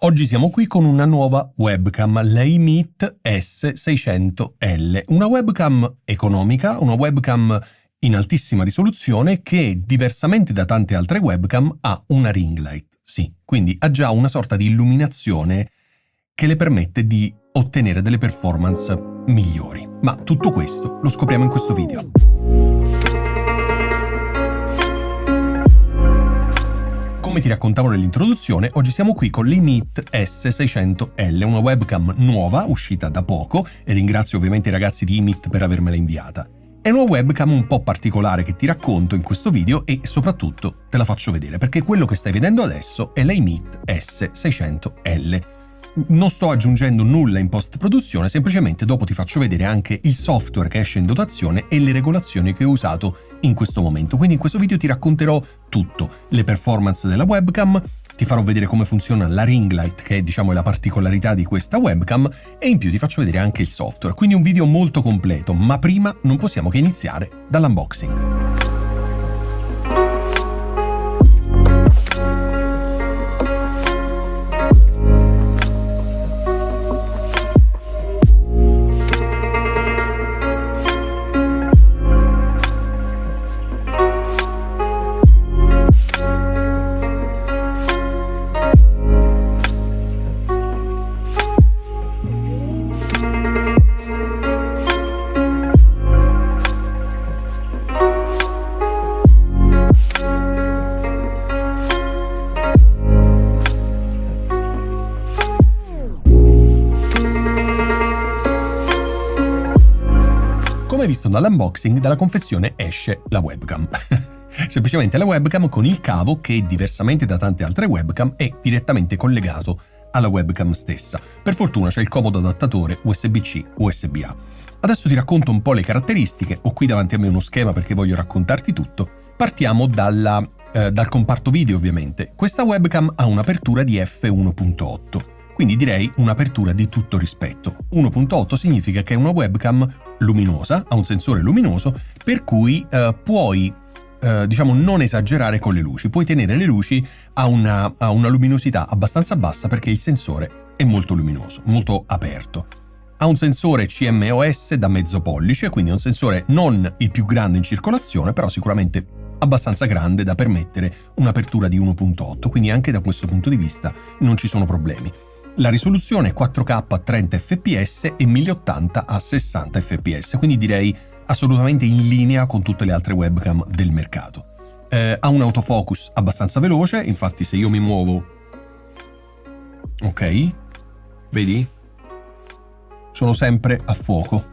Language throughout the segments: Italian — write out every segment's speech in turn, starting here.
Oggi siamo qui con una nuova webcam, la iMeet S600L, una webcam economica, una webcam in altissima risoluzione che, diversamente da tante altre webcam, ha una ring light. Sì, quindi ha già una sorta di illuminazione che le permette di ottenere delle performance migliori. Ma tutto questo lo scopriamo in questo video. Come ti raccontavo nell'introduzione, oggi siamo qui con l'iMeet S600L, una webcam nuova, uscita da poco, e ringrazio ovviamente i ragazzi di iMeet per avermela inviata. È una webcam un po' particolare che ti racconto in questo video e soprattutto te la faccio vedere, perché quello che stai vedendo adesso è la iMeet S600L. Non sto aggiungendo nulla in post-produzione, semplicemente dopo ti faccio vedere anche il software che esce in dotazione e le regolazioni che ho usato in questo momento. Quindi in questo video ti racconterò tutto, le performance della webcam, ti farò vedere come funziona la ring light, che è la particolarità di questa webcam, e in più ti faccio vedere anche il software. Quindi un video molto completo, ma prima non possiamo che iniziare dall'unboxing. Come visto dall'unboxing, dalla confezione esce la webcam. Semplicemente la webcam con il cavo che, diversamente da tante altre webcam, è direttamente collegato alla webcam stessa. Per fortuna c'è il comodo adattatore USB-C, USB-A. Adesso ti racconto un po' le caratteristiche. Ho qui davanti a me uno schema perché voglio raccontarti tutto. Partiamo dal comparto video, ovviamente. Questa webcam ha un'apertura di f1.8. Quindi direi un'apertura di tutto rispetto. 1.8 significa che è una webcam luminosa, ha un sensore luminoso, per cui puoi non esagerare con le luci. Puoi tenere le luci a una luminosità abbastanza bassa perché il sensore è molto luminoso, molto aperto. Ha un sensore CMOS da mezzo pollice, quindi è un sensore non il più grande in circolazione, però sicuramente abbastanza grande da permettere un'apertura di 1.8, quindi anche da questo punto di vista non ci sono problemi. La risoluzione è 4K a 30 fps e 1080 a 60 fps, quindi direi assolutamente in linea con tutte le altre webcam del mercato. Ha un autofocus abbastanza veloce, infatti se io mi muovo... Ok? Vedi? Sono sempre a fuoco.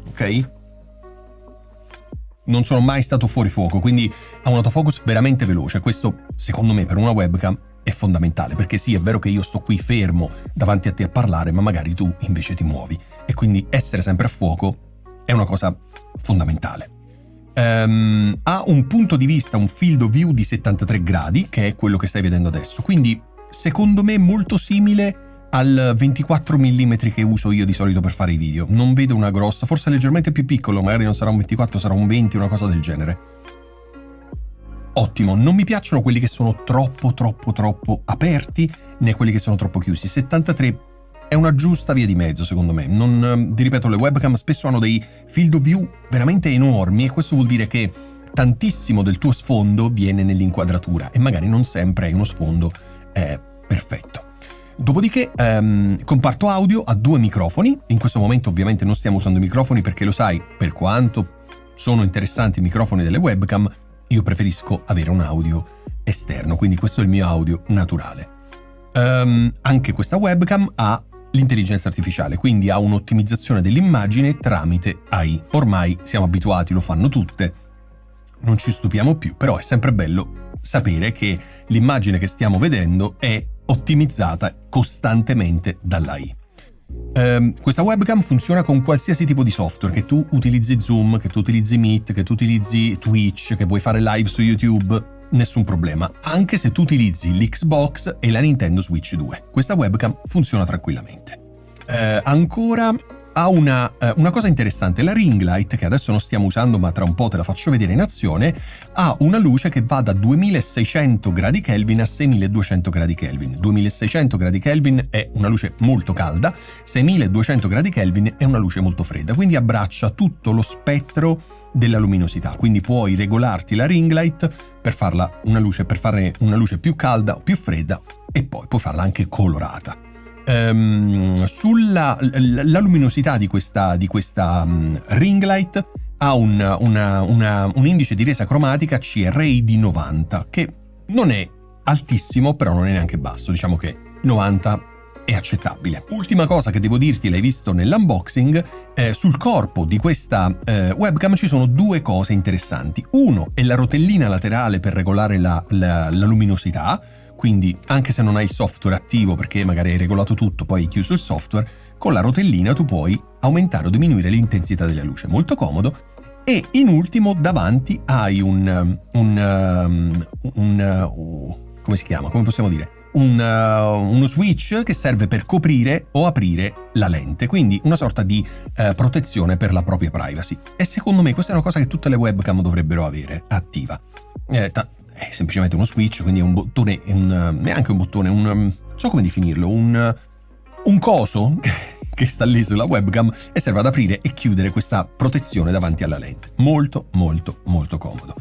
Ok? Non sono mai stato fuori fuoco, quindi ha un autofocus veramente veloce. Questo, secondo me, per una webcam è fondamentale, perché sì, è vero che io sto qui fermo davanti a te a parlare, ma magari tu invece ti muovi, e quindi essere sempre a fuoco è una cosa fondamentale. Ha un punto di vista, un field of view di 73 gradi, che è quello che stai vedendo adesso, quindi secondo me molto simile al 24 mm che uso io di solito per fare i video. Non vedo una grossa, forse leggermente più piccolo, magari non sarà un 24, sarà un 20, una cosa del genere. Ottimo, non mi piacciono quelli che sono troppo aperti, né quelli che sono troppo chiusi. 73 è una giusta via di mezzo, secondo me. Ti ripeto, le webcam spesso hanno dei field of view veramente enormi, e questo vuol dire che tantissimo del tuo sfondo viene nell'inquadratura e magari non sempre hai uno sfondo perfetto. Dopodiché, comparto audio ha 2 microfoni. In questo momento ovviamente non stiamo usando i microfoni perché, lo sai, per quanto sono interessanti i microfoni delle webcam, io preferisco avere un audio esterno, quindi questo è il mio audio naturale. Anche questa webcam ha l'intelligenza artificiale, quindi ha un'ottimizzazione dell'immagine tramite AI. Ormai siamo abituati, lo fanno tutte, non ci stupiamo più, però è sempre bello sapere che l'immagine che stiamo vedendo è ottimizzata costantemente dall'AI. Questa webcam funziona con qualsiasi tipo di software, che tu utilizzi Zoom, che tu utilizzi Meet, che tu utilizzi Twitch, che vuoi fare live su YouTube, nessun problema, anche se tu utilizzi l'Xbox e la Nintendo Switch 2. Questa webcam funziona tranquillamente. Ancora ha una cosa interessante. La ring light, che adesso non stiamo usando ma tra un po' te la faccio vedere in azione, ha una luce che va da 2600 gradi Kelvin a 6200 gradi Kelvin. 2600 gradi Kelvin è una luce molto calda, 6200 gradi Kelvin è una luce molto fredda, quindi abbraccia tutto lo spettro della luminosità, quindi puoi regolarti la ring light per farla una luce, per fare una luce più calda o più fredda, e poi puoi farla anche colorata. La luminosità di questa ring light ha un indice di resa cromatica CRI di 90, che non è altissimo, però non è neanche basso, diciamo che 90 è accettabile. Ultima cosa che devo dirti, l'hai visto nell'unboxing, sul corpo di questa webcam ci sono due cose interessanti. Uno è la rotellina laterale per regolare la luminosità, quindi anche se non hai il software attivo perché magari hai regolato tutto, poi hai chiuso il software, con la rotellina tu puoi aumentare o diminuire l'intensità della luce, molto comodo. E in ultimo davanti hai come si chiama? Come possiamo dire? Uno switch che serve per coprire o aprire la lente, quindi una sorta di protezione per la propria privacy. E secondo me questa è una cosa che tutte le webcam dovrebbero avere attiva. È semplicemente uno switch, quindi è un bottone, neanche un bottone, non so come definirlo, un coso che sta lì sulla webcam e serve ad aprire e chiudere questa protezione davanti alla lente. Molto molto molto comodo.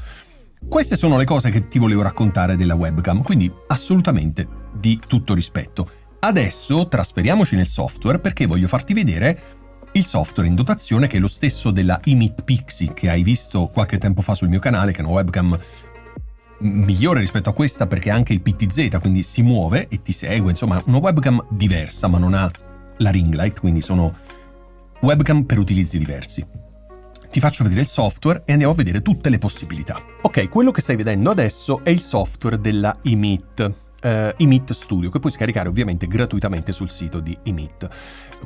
Queste sono le cose che ti volevo raccontare della webcam, quindi assolutamente di tutto rispetto. Adesso trasferiamoci nel software perché voglio farti vedere il software in dotazione, che è lo stesso della eMeet Pixie che hai visto qualche tempo fa sul mio canale, che è una webcam migliore rispetto a questa perché ha anche il PTZ, quindi si muove e ti segue, insomma una webcam diversa, ma non ha la ring light, quindi sono webcam per utilizzi diversi. Ti faccio vedere il software e andiamo a vedere tutte le possibilità. Ok, quello che stai vedendo adesso è il software della eMeet, eMeet Studio, che puoi scaricare ovviamente gratuitamente sul sito di eMeet.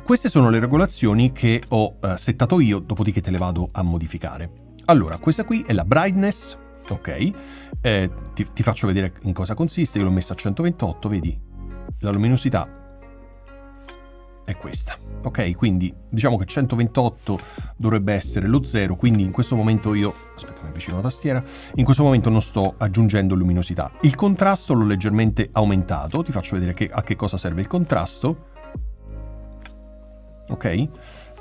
Queste sono le regolazioni che ho settato io, dopodiché te le vado a modificare. Allora, questa qui è la brightness, ok? Ti faccio vedere in cosa consiste. Io l'ho messa a 128, vedi? La luminosità è questa, ok? Quindi diciamo che 128 dovrebbe essere lo 0, quindi in questo momento io, aspetta, mi avvicino alla tastiera, in questo momento non sto aggiungendo luminosità. Il contrasto l'ho leggermente aumentato, ti faccio vedere a che cosa serve il contrasto, ok?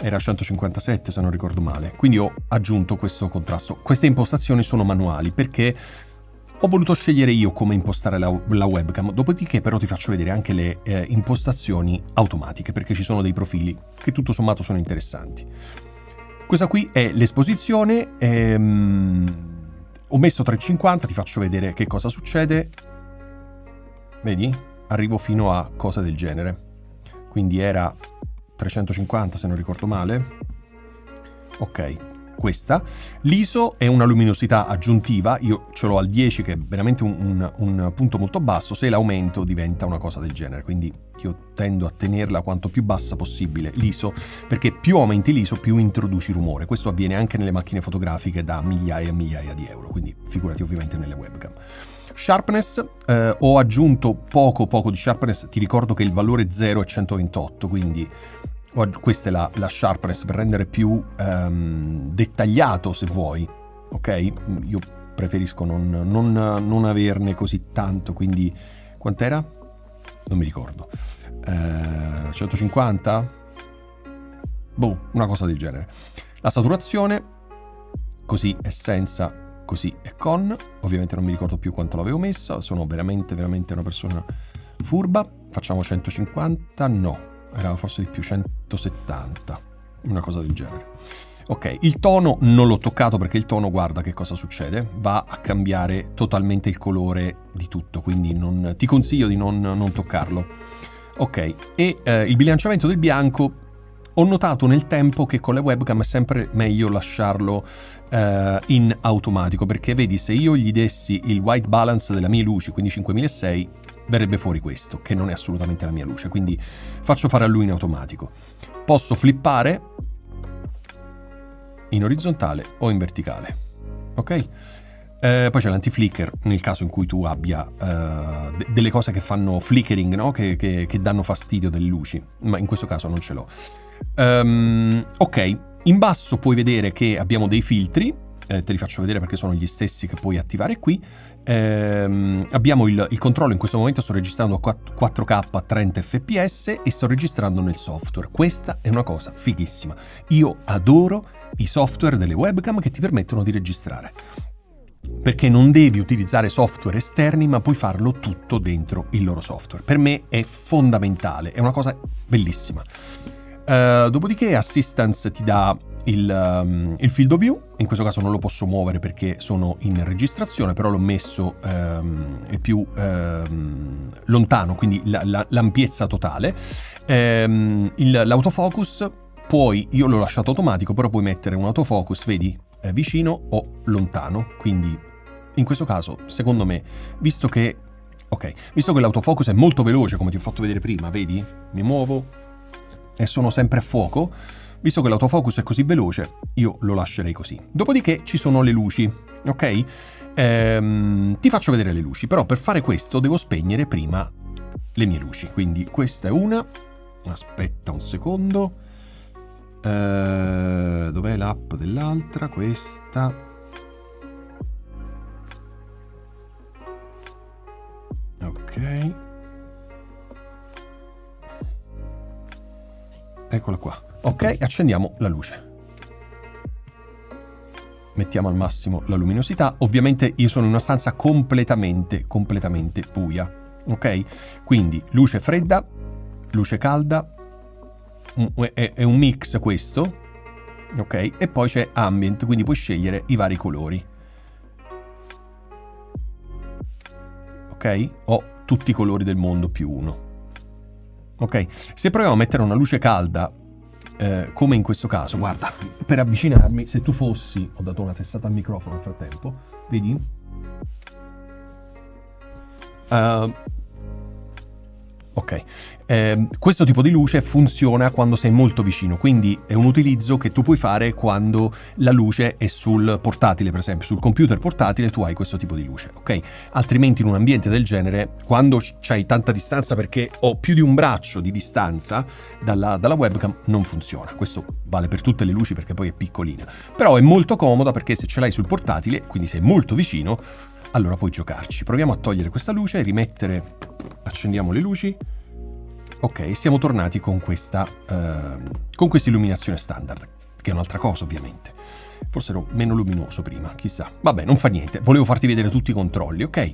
Era 157 se non ricordo male, quindi ho aggiunto questo contrasto. Queste impostazioni sono manuali perché ho voluto scegliere io come impostare la webcam, dopodiché però ti faccio vedere anche le impostazioni automatiche, perché ci sono dei profili che tutto sommato sono interessanti. Questa qui è l'esposizione, ho messo 350, ti faccio vedere che cosa succede. Vedi? Arrivo fino a cose del genere, quindi era 350 se non ricordo male. Ok. Questa. L'ISO è una luminosità aggiuntiva, io ce l'ho al 10 che è veramente un punto molto basso, se l'aumento diventa una cosa del genere, quindi io tendo a tenerla quanto più bassa possibile l'ISO, perché più aumenti l'ISO più introduci rumore. Questo avviene anche nelle macchine fotografiche da migliaia e migliaia di euro, quindi figurati ovviamente nelle webcam. Sharpness, ho aggiunto poco di sharpness, ti ricordo che il valore 0 è 128, quindi questa è la sharpness per rendere più dettagliato se vuoi, ok? Io preferisco non averne così tanto, quindi quant'era? Non mi ricordo. 150? Boh, una cosa del genere. La saturazione, così è senza, così è con. Ovviamente non mi ricordo più quanto l'avevo messa, sono veramente una persona furba. Facciamo 150? No. Era forse di più, 170, una cosa del genere. Ok, il tono non l'ho toccato perché il tono, guarda che cosa succede, va a cambiare totalmente il colore di tutto, quindi ti consiglio di non toccarlo. Ok, e il bilanciamento del bianco, ho notato nel tempo che con le webcam è sempre meglio lasciarlo in automatico, perché vedi, se io gli dessi il white balance della mia luce, quindi 5600, verrebbe fuori questo, che non è assolutamente la mia luce, quindi faccio fare a lui in automatico. Posso flippare in orizzontale o in verticale, ok? Poi c'è l'anti-flicker nel caso in cui tu abbia delle cose che fanno flickering, no? Che danno fastidio delle luci, ma in questo caso non ce l'ho. Ok, in basso puoi vedere che abbiamo dei filtri, te li faccio vedere perché sono gli stessi che puoi attivare qui. Abbiamo il controllo, in questo momento sto registrando a 4K a 30 fps e sto registrando nel software. Questa è una cosa fighissima. Io adoro i software delle webcam che ti permettono di registrare, perché non devi utilizzare software esterni, ma puoi farlo tutto dentro il loro software. Per me è fondamentale, è una cosa bellissima. Dopodiché Assistance ti dà il field of view, in questo caso non lo posso muovere perché sono in registrazione, però l'ho messo è più lontano, quindi l'ampiezza totale. L'autofocus, io l'ho lasciato automatico, però puoi mettere un autofocus, vedi, vicino o lontano, quindi in questo caso, secondo me, visto che l'autofocus è molto veloce, come ti ho fatto vedere prima, vedi? Mi muovo e sono sempre a fuoco. Visto che l'autofocus è così veloce, io lo lascerei così. Dopodiché ci sono le luci, ok? Ti faccio vedere le luci, però per fare questo devo spegnere prima le mie luci. Quindi questa è una. Aspetta un secondo. Dov'è l'app dell'altra? Questa. Ok. Eccola qua. Ok, accendiamo la luce. Mettiamo al massimo la luminosità. Ovviamente io sono in una stanza completamente buia. Ok? Quindi luce fredda, luce calda, è un mix questo. Ok? E poi c'è ambient, quindi puoi scegliere i vari colori. Ok? Ho tutti i colori del mondo più uno. Ok? Se proviamo a mettere una luce calda, come in questo caso, guarda, per avvicinarmi, se tu fossi, ho dato una testata al microfono nel frattempo, vedi? Ok, questo tipo di luce funziona quando sei molto vicino, quindi è un utilizzo che tu puoi fare quando la luce è sul portatile, per esempio, sul computer portatile tu hai questo tipo di luce, ok? Altrimenti in un ambiente del genere, quando c'hai tanta distanza, perché ho più di un braccio di distanza dalla webcam, non funziona. Questo vale per tutte le luci perché poi è piccolina, però è molto comoda perché se ce l'hai sul portatile, quindi sei molto vicino, allora puoi giocarci. Proviamo a togliere questa luce e rimettere. Accendiamo le luci. Ok, siamo tornati con questa illuminazione standard, che è un'altra cosa ovviamente. Forse ero meno luminoso prima, chissà. Vabbè, non fa niente, volevo farti vedere tutti i controlli, ok?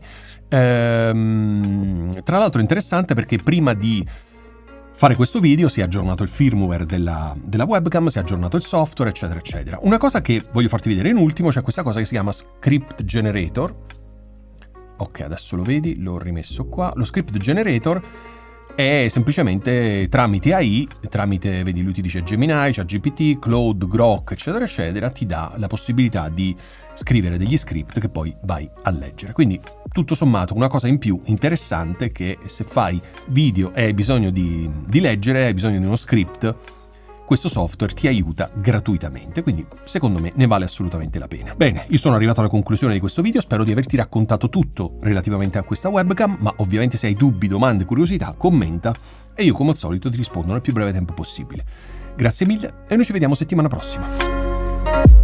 Tra l'altro è interessante perché prima di fare questo video si è aggiornato il firmware della webcam, si è aggiornato il software, eccetera, eccetera. Una cosa che voglio farti vedere in ultimo, c'è questa cosa che si chiama Script Generator. Ok, adesso lo vedi, l'ho rimesso qua. Lo Script Generator è semplicemente tramite AI, vedi, lui ti dice Gemini, ChatGPT, Claude, Grok, eccetera, eccetera, ti dà la possibilità di scrivere degli script che poi vai a leggere. Quindi, tutto sommato, una cosa in più interessante che se fai video e hai bisogno di leggere, hai bisogno di uno script, questo software ti aiuta gratuitamente, quindi secondo me ne vale assolutamente la pena. Bene, io sono arrivato alla conclusione di questo video, spero di averti raccontato tutto relativamente a questa webcam, ma ovviamente se hai dubbi, domande, curiosità, commenta e io come al solito ti rispondo nel più breve tempo possibile. Grazie mille e noi ci vediamo settimana prossima.